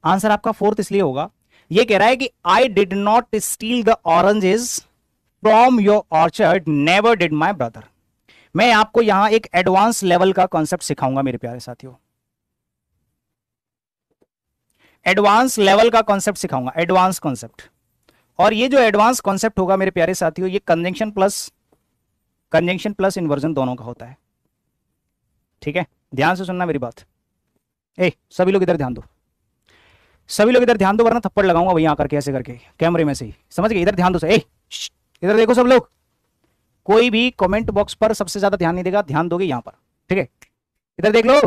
Answer आपका fourth इसलिए होगा, ये कह रहा है कि I did not steel the oranges from your orchard, never did my brother. मैं आपको यहां एक एडवांस लेवल का कॉन्सेप्ट सिखाऊंगा मेरे प्यारे साथियों, एडवांस लेवल का कॉन्सेप्ट सिखाऊंगा, एडवांस कॉन्सेप्ट। और ये जो एडवांस कॉन्सेप्ट होगा मेरे प्यारे साथियों, ये कंजंक्शन प्लस इन्वर्जन दोनों का होता है। ठीक है, ध्यान से सुनना मेरी बात। सभी लोग इधर ध्यान दो, सभी लोग इधर ध्यान दो, वरना थप्पड़ लगाऊंगा वहीं आकर के ऐसे करके कैमरे में से ही, समझ गए? इधर ध्यान दो। इधर देखो सब लोग, कोई भी कमेंट बॉक्स पर सबसे ज्यादा ध्यान नहीं देगा, ध्यान दोगे यहां पर। ठीक है, इधर देख लो,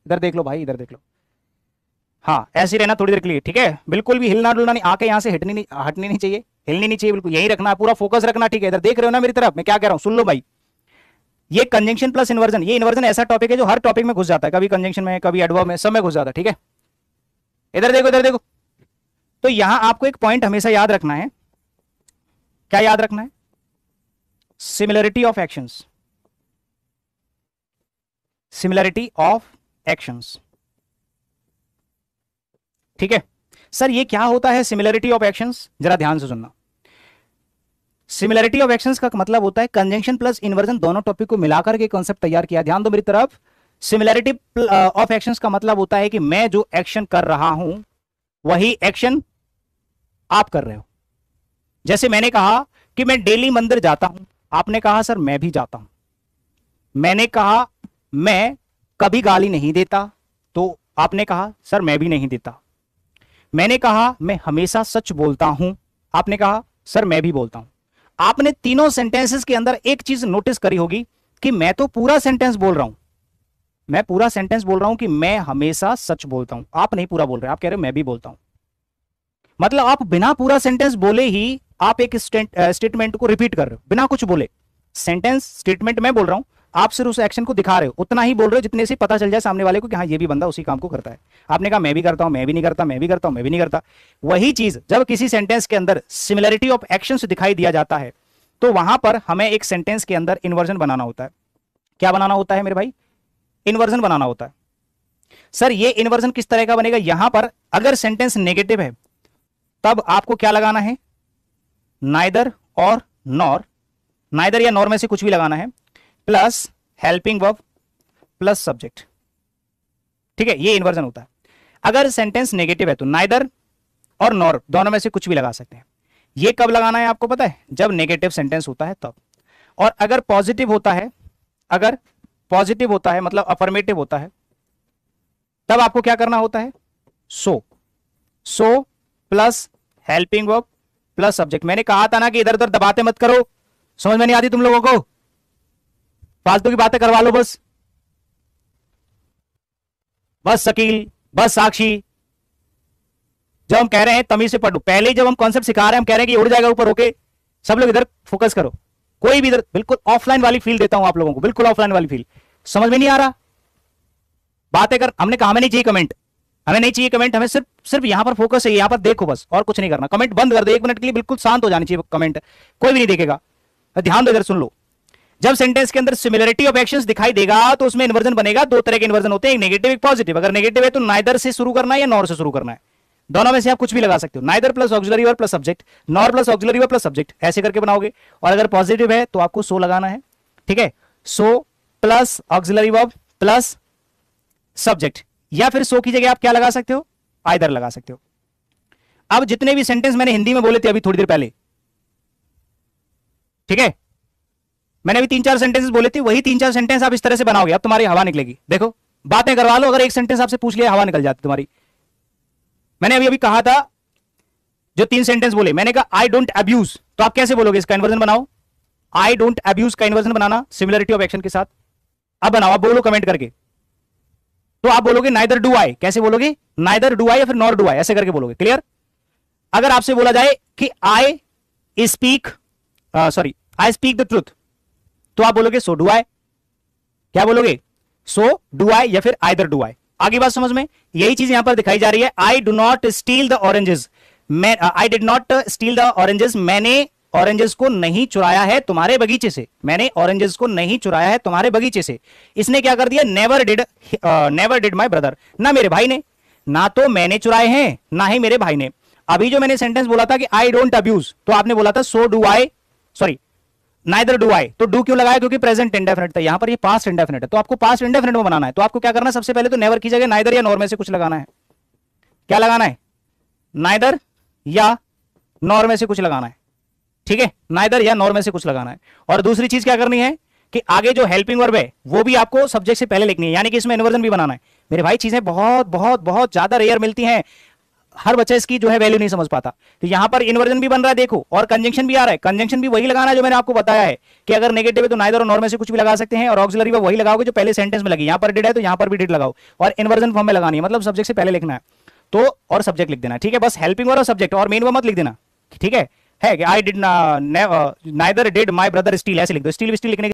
इधर देख लो भाई, इधर देख लो। हाँ, ऐसे ही रहना थोड़ी देर के लिए। ठीक है, बिल्कुल भी हिलना डुलना नहीं, आके यहां से हटनी नहीं चाहिए, हिलनी नहीं चाहिए, बिल्कुल यही रखना है, पूरा फोकस रखना। ठीक है, इधर देख रहे हो ना मेरी तरफ, मैं क्या कह रहा हूं, सुन लो भाई। ये कंजंक्शन प्लस इन्वर्जन, ये इन्वर्जन ऐसा टॉपिक है जो हर टॉपिक में घुस जाता है, कभी कंजंक्शन में, कभी एडवर्ब में, सब में घुस जाता है। ठीक है, इधर देखो, इधर देखो। तो यहां आपको एक पॉइंट हमेशा याद रखना है। क्या याद रखना है? Similarity of actions, similarity of actions. ठीक है सर, ये क्या होता है सिमिलरिटी ऑफ एक्शंस? जरा ध्यान से सुनना। सिमिलरिटी ऑफ एक्शंस का मतलब होता है कंजंक्शन प्लस इन्वर्जन दोनों टॉपिक को मिलाकर के कॉन्सेप्ट तैयार किया। ध्यान दो मेरी तरफ। सिमिलरिटी ऑफ एक्शंस का मतलब होता है कि मैं जो एक्शन कर रहा हूं वही एक्शन आप कर रहे हो। जैसे मैंने कहा कि मैं डेली मंदिर जाता हूं, आपने कहा सर मैं भी जाता हूं। मैंने कहा मैं कभी गाली नहीं देता, तो आपने कहा सर मैं भी नहीं देता। मैंने कहा मैं हमेशा सच बोलता हूं, आपने कहा सर मैं भी बोलता हूं। आपने तीनों सेंटेंसेस के अंदर एक चीज नोटिस करी होगी कि मैं तो पूरा सेंटेंस बोल रहा हूं, मैं पूरा सेंटेंस बोल रहा हूं कि मैं हमेशा सच बोलता हूं। आप नहीं पूरा बोल रहे, आप कह रहे हो मैं भी बोलता हूं। मतलब आप बिना पूरा सेंटेंस बोले ही आप एक स्टेटमेंट को रिपीट कर रहे हो, बिना कुछ बोले। सेंटेंस स्टेटमेंट मैं बोल रहा हूं, आप सिर्फ उस एक्शन को दिखा रहे हो, उतना ही बोल रहे हो जितने से पता चल जाए सामने वाले को कि हाँ ये भी बंदा उसी काम को करता है। आपने कहा मैं भी करता हूं, मैं भी नहीं करता, मैं भी करता हूं, मैं भी नहीं करता। वही चीज जब किसी सेंटेंस के अंदर सिमिलरिटी ऑफ एक्शंस दिखाई दिया जाता है, तो वहां पर हमें एक सेंटेंस के अंदर इन्वर्जन बनाना होता है। क्या बनाना होता है मेरे भाई? इन्वर्जन बनाना होता है। सर ये इन्वर्जन किस तरह का बनेगा? यहां पर अगर सेंटेंस नेगेटिव है तब आपको क्या लगाना है? नाइदर और नॉर, नाइदर या नॉर में से कुछ भी लगाना है, plus helping verb plus subject. ठीक है, ये इन्वर्जन होता है। अगर सेंटेंस नेगेटिव है तो नाइदर और नॉर दोनों में से कुछ भी लगा सकते हैं। ये कब लगाना है आपको पता है? जब नेगेटिव सेंटेंस होता है तब। और अगर पॉजिटिव होता है, अगर पॉजिटिव होता है मतलब अफर्मेटिव होता है, तब आपको क्या करना होता है? So plus helping verb plus subject. मैंने कहा था ना कि इधर उधर दबाते मत करो, समझ में नहीं आती तुम लोगों को, फालतू की बातें करवा लो बस। बस शकील, बस साक्षी, जब हम कह रहे हैं तमीज से पढ़ो, पहले ही जब हम कॉन्सेप्ट सिखा रहे हैं हम कह रहे हैं कि उड़ जाएगा ऊपर होके, सब लोग इधर फोकस करो। कोई भी इधर, बिल्कुल ऑफलाइन वाली फील देता हूं आप लोगों को, बिल्कुल ऑफलाइन वाली फील। समझ में नहीं आ रहा? बातें कर, हमने कहा हमें नहीं चाहिए कमेंट, हमें नहीं चाहिए कमेंट, हमें सिर्फ यहां पर फोकस है, यहां पर देखो बस, और कुछ नहीं करना। कमेंट बंद कर दो 1 मिनट के लिए, बिल्कुल शांत हो जानी चाहिए कमेंट, कोई भी नहीं देखेगा। ध्यान दो, इधर सुन लो। जब सेंटेंस के अंदर सिमिलरिटी ऑफ एक्शंस दिखाई देगा तो उसमें इन्वर्जन बनेगा। दो तरह के इन्वर्जन होते हैं, एक नेगेटिव एक पॉजिटिव। अगर नेगेटिव है तो नाइदर से शुरू करना है या नॉर से शुरू करना है, दोनों में से आप कुछ भी लगा सकते हो। Neither plus auxiliary verb plus subject, nor plus auxiliary verb plus subject, ऐसे करके बनाओगे। और अगर पॉजिटिव है तो आपको सो लगाना है। ठीक है, so plus auxiliary verb plus subject, या फिर सो की जगह आप क्या लगा सकते हो? आइदर लगा सकते हो। अब जितने भी सेंटेंस मैंने हिंदी में बोले थे अभी थोड़ी देर पहले, ठीक है, मैंने अभी 3-4 सेंटेंसेस बोले थे, वही 3-4 सेंटेंस आप इस तरह से बनाओगे, अब तुम्हारी हवा निकलेगी। देखो, बातें करवा लो, अगर एक सेंटेंस आपसे पूछ लिया हवा निकल जाती तुम्हारी। मैंने अभी कहा था, जो 3 सेंटेंस बोले, मैंने कहा आई डोंट अब्यूज, तो आप कैसे बोलोगे? इसका इन्वर्जन बनाओ। आई डोंट अब्यूज का inversion banana similarity of action के साथ। अब बनाओ, अब बोलो कमेंट करके। तो आप बोलोगे नाइदर डू आई, कैसे बोलोगे? नाइदर डू आई या फिर नॉर डू आई, ऐसे करके बोलोगे। क्लियर? अगर आपसे बोला जाए कि आई स्पीक द ट्रूथ, तो आप बोलोगे सो डू आई। क्या बोलोगे? सो डू आई या फिर आइदर डू आई। आगे बात समझ में? यही चीज यहां पर दिखाई जा रही है। I do not steel the oranges, I did not steel the oranges, मैंने ऑरेंजेस को नहीं चुराया है तुम्हारे बगीचे से, मैंने ऑरेंजेस को नहीं चुराया है तुम्हारे बगीचे से। इसने क्या कर दिया? नेवर डिड माई ब्रदर, ना मेरे भाई ने, ना तो मैंने चुराए हैं ना ही मेरे भाई ने। अभी जो मैंने सेंटेंस बोला था कि आई डोंट अब्यूज, तो आपने बोला था so do I, sorry neither do I, तो डू क्यों लगाया? क्योंकि प्रेजेंट इंडेफिनिट था, यहां पर ये पास्ट इंडेफिनिट है, तो आपको पास्ट इंडेफिनिट में बनाना है। तो आपको क्या करना है, सबसे पहले तो नेवर की जगह नाइदर या नॉर में से कुछ लगाना है। क्या लगाना है? नाइदर या नॉर में से कुछ लगाना है, ठीक है, नाइदर या नॉर में से कुछ लगाना है। और दूसरी चीज क्या करनी है कि आगे जो हेल्पिंग वर्ब है वो भी आपको सब्जेक्ट से पहले लिखनी है, यानी कि इसमें इन्वर्जन भी बनाना है। मेरे भाई चीजें बहुत बहुत बहुत ज्यादा रेयर मिलती हैं, हर बच्चा इसकी जो है वैल्यू नहीं समझ पाता। तो यहां पर इन्वर्जन भी बन रहा है देखो, और कंजंक्शन भी आ रहा है। कंजंक्शन भी वही लगाना है जो मैंने आपको बताया है कि अगर नेगेटिव है तो नाइदर और नॉर में से कुछ भी लगा सकते हैं, और ऑक्सिलरी वही लगाओगे जो पहले सेंटेंस में लगी। यहां पर डिड है तो यहां पर भी डिड लगाओ, और इन्वर्जन फॉर्म में लगानी है, मतलब सब्जेक्ट से पहले लिखना है। तो और सब्जेक्ट लिख देना, ठीक है, बस हेल्पिंग वर्ब और सब्जेक्ट, और मेन वर्ब मत लिख देना, ठीक है कि I did neither did my brother steel, ऐसे लिख दो। स्टील लिखने